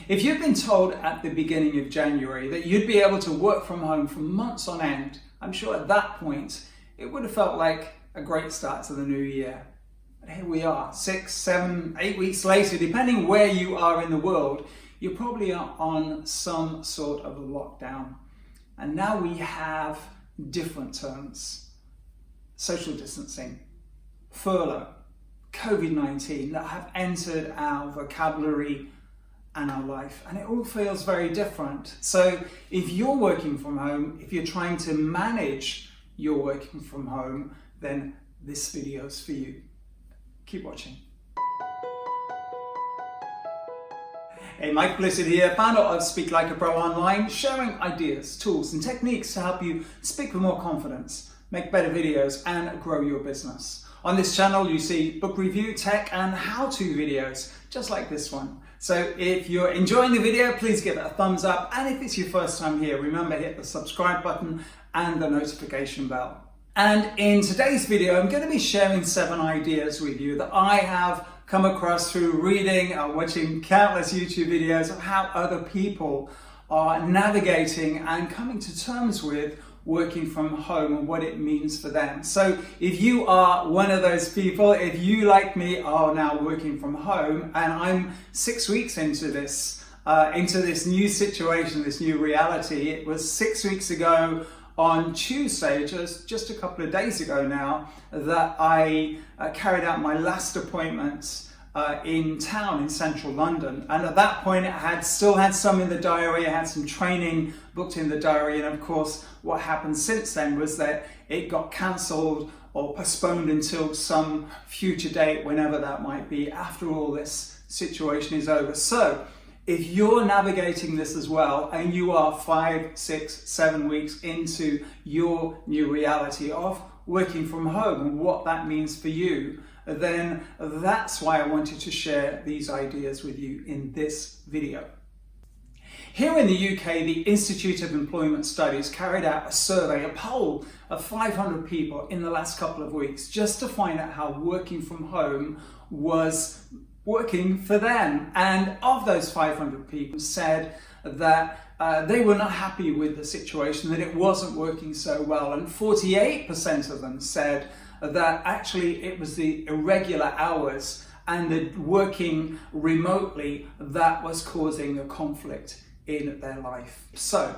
If you'd been told at the beginning of January that you'd be able to work from home for months on end, I'm sure at that point it would have felt like a great start to the new year. But here we are, 6, 7, 8 weeks later, depending where you are in the world, you probably are on some sort of a lockdown. And now we have different terms: social distancing, furlough, COVID-19, that have entered our vocabulary and our life, and it all feels very different. So if you're working from home, if you're trying to manage your working from home, then this video is for you. Keep watching. Hey, Mike Blissett here, founder of Speak Like a Pro Online, sharing ideas, tools and techniques to help you speak with more confidence, make better videos and grow your business. On this channel you see book review, tech and how-to videos just like this one. So if you're enjoying the video, please give it a thumbs up, and if it's your first time here, remember, hit the subscribe button and the notification bell. And in today's video, I'm going to be sharing 7 ideas with you that I have come across through reading and watching countless YouTube videos of how other people are navigating and coming to terms with working from home and what it means for them. So if you are one of those people, if you like me are now working from home, and I'm 6 weeks into this new situation, this new reality. It was 6 weeks ago on Tuesday, just a couple of days ago now, that I carried out my last appointment in town in central London. And at that point I still had some in the diary, I had some training booked in the diary, and of course what happened since then was that it got cancelled or postponed until some future date, whenever that might be, after all this situation is over. So if you're navigating this as well, and you are 5, 6, 7 weeks into your new reality of working from home and what that means for you, then that's why I wanted to share these ideas with you in this video. Here in the UK, the Institute of Employment Studies carried out a survey, a poll of 500 people in the last couple of weeks, just to find out how working from home was working for them. And of those 500 people said that they were not happy with the situation, that it wasn't working so well. And 48% of them said that actually it was the irregular hours and the working remotely that was causing a conflict in their life. So,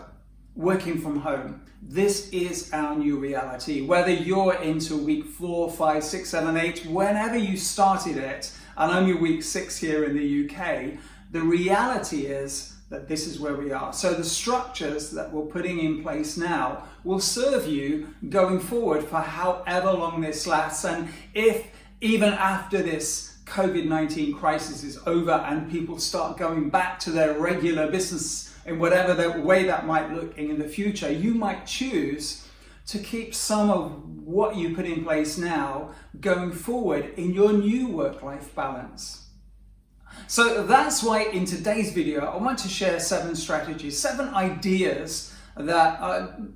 working from home, this is our new reality. Whether you're into week 4, 5, 6, 7, 8, whenever you started it, and only week 6 here in the UK, the reality is that this is where we are. So the structures that we're putting in place now will serve you going forward for however long this lasts. And if even after this COVID-19 crisis is over and people start going back to their regular business in whatever the way that might look in the future, you might choose to keep some of what you put in place now going forward in your new work-life balance. So that's why in today's video I want to share 7 strategies, 7 ideas that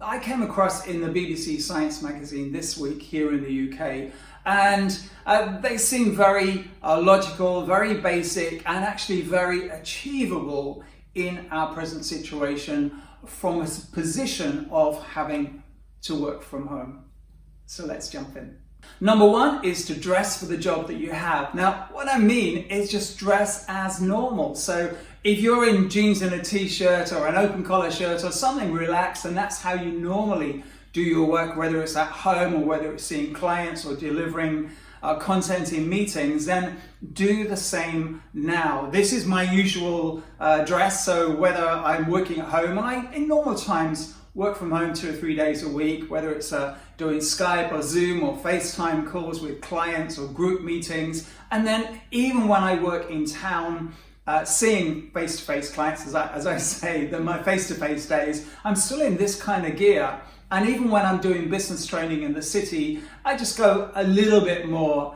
I came across in the BBC Science magazine this week here in the UK. And they seem very logical, very basic, and actually very achievable in our present situation from a position of having to work from home. So let's jump in. Number 1 is to dress for the job that you have. Now, what I mean is just dress as normal. So if you're in jeans and a t-shirt or an open collar shirt or something relaxed, and that's how you normally do your work, whether it's at home or whether it's seeing clients or delivering content in meetings, then do the same now. This is my usual dress, so whether I'm working at home, and I in normal times work from home 2 or 3 days a week, whether it's doing Skype or Zoom or FaceTime calls with clients or group meetings, and then even when I work in town, seeing face-to-face clients, as I say, my face-to-face days, I'm still in this kind of gear. And even when I'm doing business training in the city, I just go a little bit more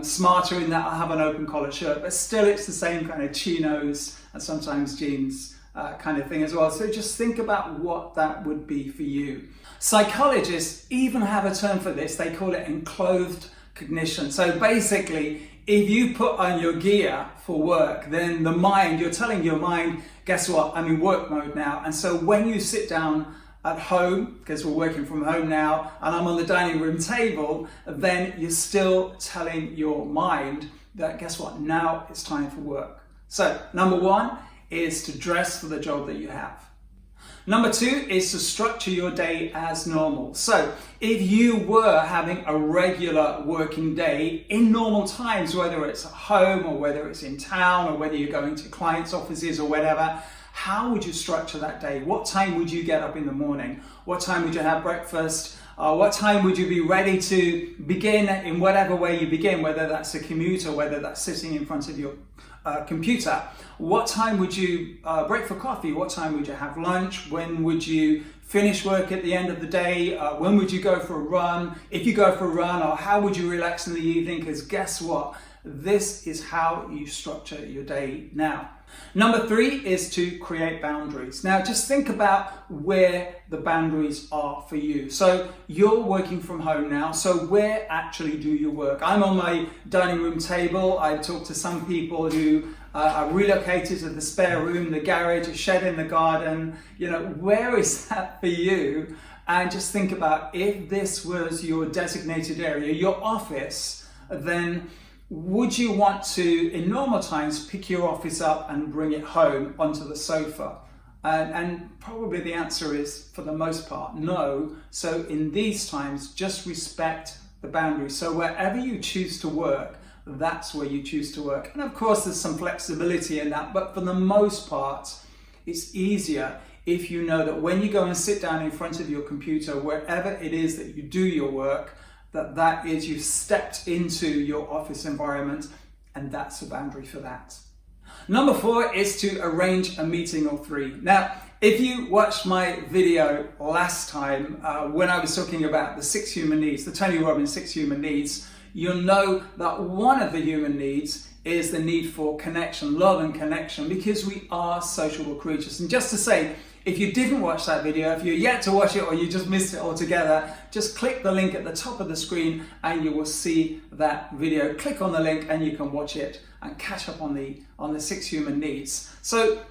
smarter in that I have an open collar shirt, but still it's the same kind of chinos and sometimes jeans kind of thing as well. So just think about what that would be for you. Psychologists even have a term for this. They call it enclothed cognition. So basically, if you put on your gear for work, then the mind, you're telling your mind, guess what, I'm in work mode now. And so when you sit down at home, because we're working from home now, and I'm on the dining room table, then you're still telling your mind that, guess what, now it's time for work. So number one is to dress for the job that you have. Number two is to structure your day as normal. So if you were having a regular working day in normal times, whether it's at home or whether it's in town or whether you're going to clients' offices or whatever, how would you structure that day? What time would you get up in the morning? What time would you have breakfast? What time would you be ready to begin in whatever way you begin, whether that's a commute or whether that's sitting in front of your computer? What time would you break for coffee? What time would you have lunch? When would you finish work at the end of the day? When would you go for a run? If you go for a run, or how would you relax in the evening? Because guess what? This is how you structure your day now. Number three is to create boundaries. Now just think about where the boundaries are for you. So you're working from home now, so where actually do you work? I'm on my dining room table. I talk to some people who are relocated to the spare room, the garage, a shed in the garden. You know, where is that for you? And just think about, if this was your designated area, your office, then would you want to, in normal times, pick your office up and bring it home onto the sofa? And probably the answer is, for the most part, no. So in these times, just respect the boundaries. So wherever you choose to work, that's where you choose to work. And of course, there's some flexibility in that, but for the most part, it's easier if you know that when you go and sit down in front of your computer, wherever it is that you do your work, that is, you've stepped into your office environment, and that's a boundary for that. Number four is to arrange a meeting or three. Now, if you watched my video last time when I was talking about the 6 human needs, the Tony Robbins 6 human needs, you'll know that one of the human needs is the need for connection, love and connection, because we are social creatures. And just to say, if you didn't watch that video, if you're yet to watch it or you just missed it altogether, just click the link at the top of the screen and you will see that video. Click on the link and you can watch it and catch up on the 6 human needs. So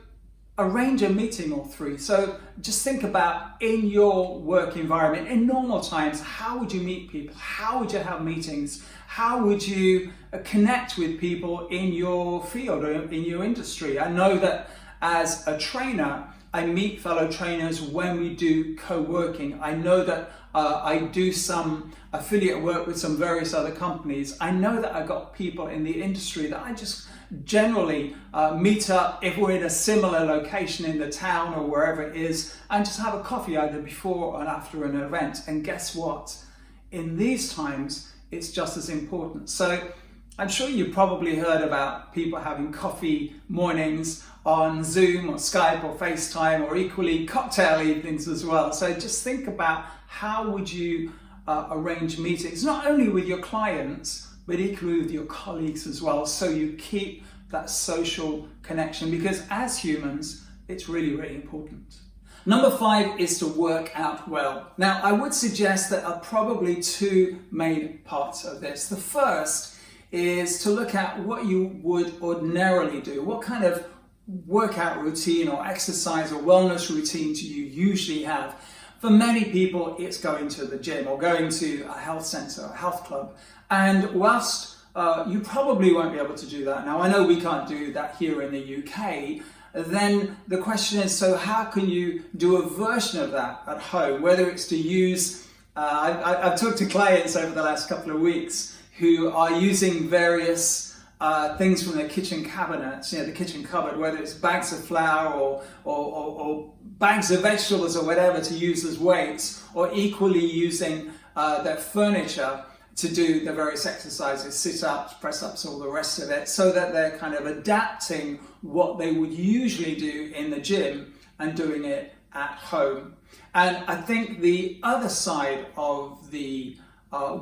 arrange a meeting or three. So just think about, in your work environment, in normal times, how would you meet people? How would you have meetings? How would you connect with people in your field or in your industry? I know that as a trainer, I meet fellow trainers when we do co-working. I know that I do some affiliate work with some various other companies. I know that I've got people in the industry that I just generally meet up if we're in a similar location in the town or wherever it is, and just have a coffee either before or after an event. And guess what? In these times, it's just as important. So I'm sure you probably heard about people having coffee mornings on Zoom or Skype or FaceTime, or equally cocktail evenings as well. So just think about, how would you arrange meetings, not only with your clients, but equally with your colleagues as well, so you keep that social connection, because as humans, it's really, really important. Number 5 is to work out well. Now, I would suggest there are probably 2 main parts of this. The first is to look at what you would ordinarily do. What kind of workout routine or exercise or wellness routine do you usually have? For many people, it's going to the gym or going to a health center, a health club. And whilst you probably won't be able to do that now, I know we can't do that here in the UK, then the question is, so how can you do a version of that at home? Whether it's to use, I've talked to clients over the last couple of weeks who are using various things from their kitchen cabinets, the kitchen cupboard, whether it's bags of flour or bags of vegetables or whatever to use as weights, or equally using their furniture to do the various exercises, sit-ups, press-ups, all the rest of it, so that they're kind of adapting what they would usually do in the gym and doing it at home. And I think the other side of the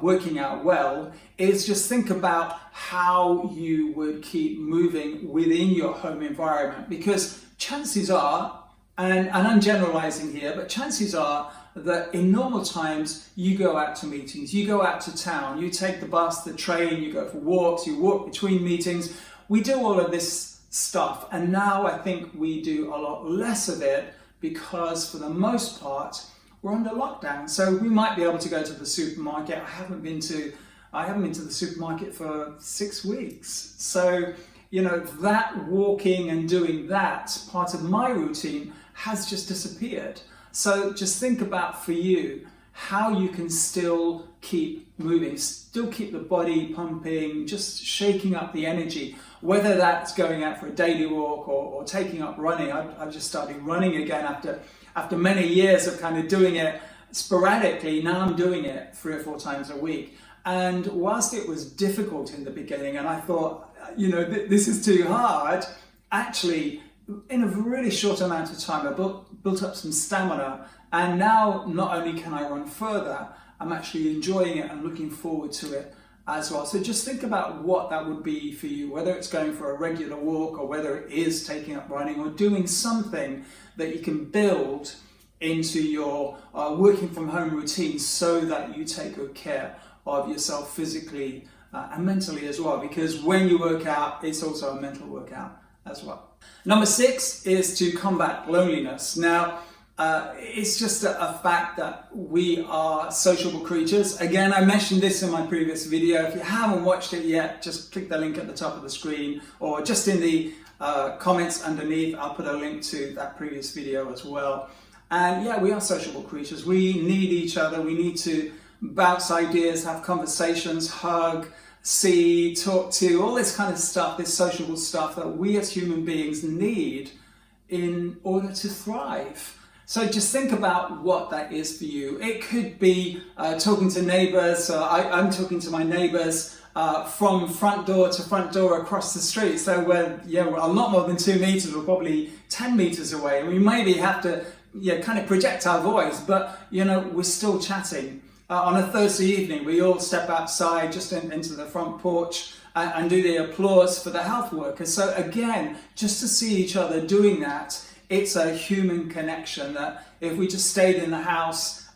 working out well is just think about how you would keep moving within your home environment, because chances are And I'm generalizing here, but chances are that in normal times, you go out to meetings, you go out to town, you take the bus, the train, you go for walks, you walk between meetings. We do all of this stuff. And now I think we do a lot less of it because for the most part, we're under lockdown. So we might be able to go to the supermarket. I haven't been to the supermarket for 6 weeks. So, that walking and doing that, part of my routine, has just disappeared. So just think about for you how you can still keep moving, still keep the body pumping, just shaking up the energy, whether that's going out for a daily walk or taking up running. I've just started running again after many years of kind of doing it sporadically. Now I'm doing it 3 or 4 times a week. And whilst it was difficult in the beginning and I thought, this is too hard, actually, in a really short amount of time, I built up some stamina, and now not only can I run further, I'm actually enjoying it and looking forward to it as well. So just think about what that would be for you, whether it's going for a regular walk or whether it is taking up running or doing something that you can build into your working from home routine so that you take good care of yourself physically and mentally as well, because when you work out, it's also a mental workout as well. Number 6 is to combat loneliness. Now, it's just a fact that we are sociable creatures. Again, I mentioned this in my previous video. If you haven't watched it yet, just click the link at the top of the screen, or just in the comments underneath, I'll put a link to that previous video as well. And yeah, we are sociable creatures. We need each other. We need to bounce ideas, have conversations, hug, see, talk to, all this kind of stuff, this sociable stuff that we as human beings need in order to thrive. So just think about what that is for you. It could be talking to neighbours. I'm talking to my neighbours from front door to front door across the street. So we're a lot more than 2 meters. We're probably 10 meters away. And we maybe have to kind of project our voice, but we're still chatting. On a Thursday evening, we all step outside just into the front porch and do the applause for the health workers. So again, just to see each other doing that, it's a human connection that if we just stayed in the house,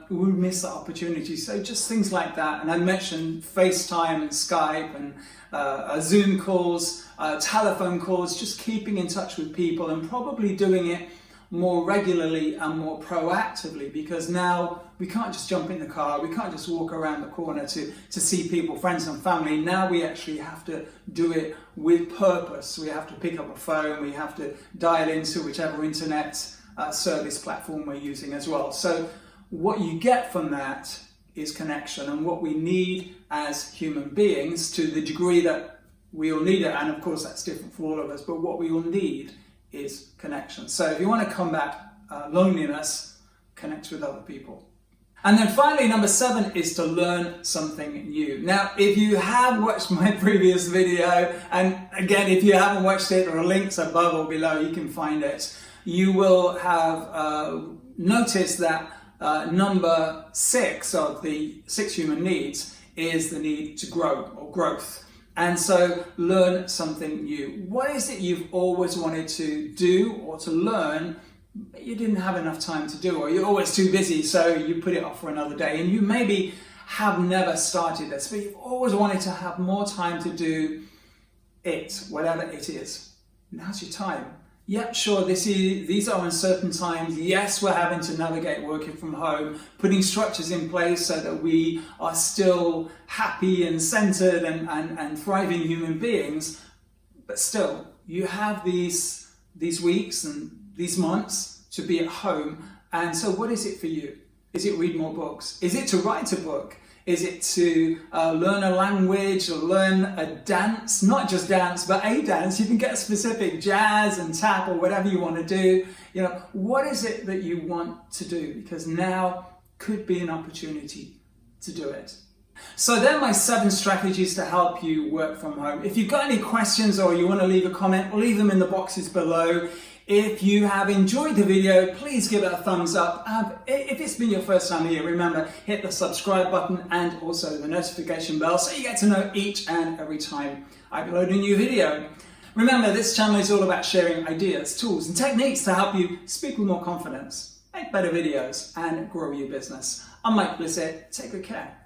we would miss the opportunity. So just things like that. And I mentioned FaceTime and Skype and Zoom calls, telephone calls, just keeping in touch with people and probably doing it more regularly and more proactively, because now we can't just jump in the car, we can't just walk around the corner to see people, friends and family. Now we actually have to do it with purpose. We have to pick up a phone, we have to dial into whichever internet service platform we're using as well. So what you get from that is connection, and what we need as human beings, to the degree that we all need it, and of course that's different for all of us, but what we all need is connection. So if you want to combat loneliness, connect with other people. And then finally, number 7 is to learn something new. Now, if you have watched my previous video, and again, if you haven't watched it, there are links above or below, you can find it, you will have noticed that number 6 of the 6 human needs is the need to grow, or growth. And so learn something new. What is it you've always wanted to do or to learn, but you didn't have enough time to do, or you're always too busy, so you put it off for another day, and you maybe have never started this, but you've always wanted to have more time to do it, whatever it is. Now's your time. Yep, sure, these are uncertain times. Yes, we're having to navigate working from home, putting structures in place so that we are still happy and centered and thriving human beings. But still, you have these weeks and these months to be at home. And so what is it for you? Is it read more books? Is it to write a book? Is it to learn a language or learn a dance? Not just dance, but a dance. You can get specific, jazz and tap or whatever you want to do. What is it that you want to do? Because now could be an opportunity to do it. So they're my 7 strategies to help you work from home. If you've got any questions or you want to leave a comment, leave them in the boxes below. If you have enjoyed the video, please give it a thumbs up. If it's been your first time here, remember, hit the subscribe button and also the notification bell so you get to know each and every time I upload a new video. Remember, this channel is all about sharing ideas, tools and techniques to help you speak with more confidence, make better videos and grow your business. I'm Mike Blissett. Take good care.